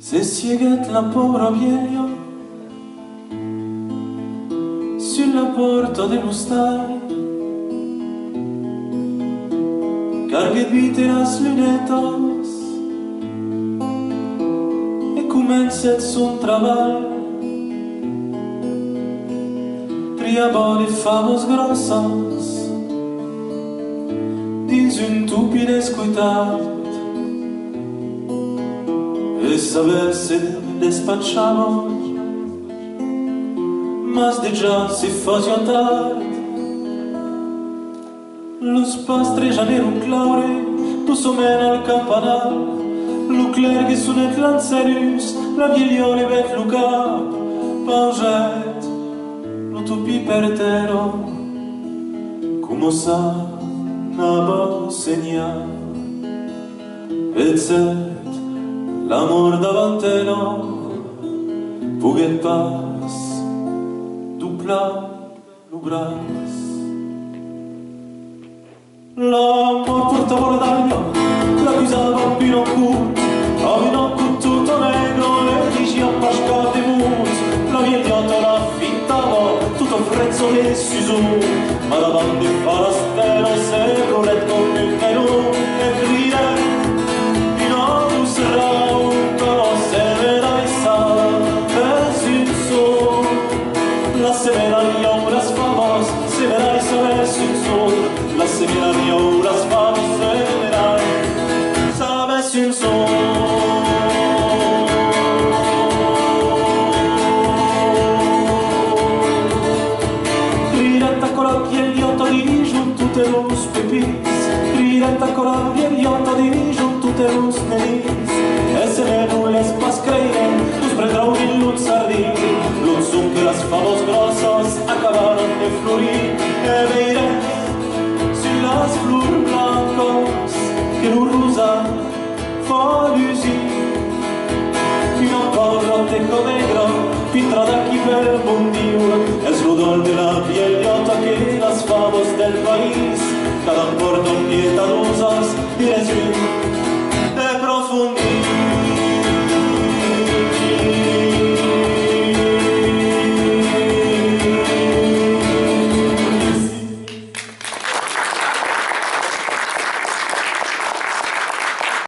Se sieghet la povera vieja sulla porta dello stai, carghet vite las lunetas e comencet son treball. Triaba de favos grossas dins un tupi descuitat, e saber se despachamos, mas de già si fazia tard. Los pastres ja n'erun claure, tu somen al campanal, lo clerghi sunet lancerus, la vieglione vet lo cap, panget, lo tupi per terra, come sa n'aba segna, et set l'amor davantera, poguet pas duplar lo braç. L'amor portava la dagna, l'accusava Pinocchio, a Pinocchio tutto negro, le dici appascate mus, la viegliata l'affitava, tutto frezzo e suso, ma davanti fa la stella, se corretto più nero, e grida, Pinocchio sarà un colosse, vedrai sa, es un sol, la semedaglia unas favas, se vedrai sa, es un sol, la semedaglia unas favas, se vedrai sa, es un sol. Riretta con la viegliotta di giù tutte los pepis, riretta con la viegliotta di giù tutte los nenis, e se ne nules pas creire, los predrau in l'un sardini, l'un son que las favos grossas acabaron de florir, e veire sur las flor blancas que lo rosa fa lusi, una porra teco negra, pitra d'aquí per bon Diu, es l'odor de la viegliota que las favos del país, cada porta pietadosas y les de profundidad.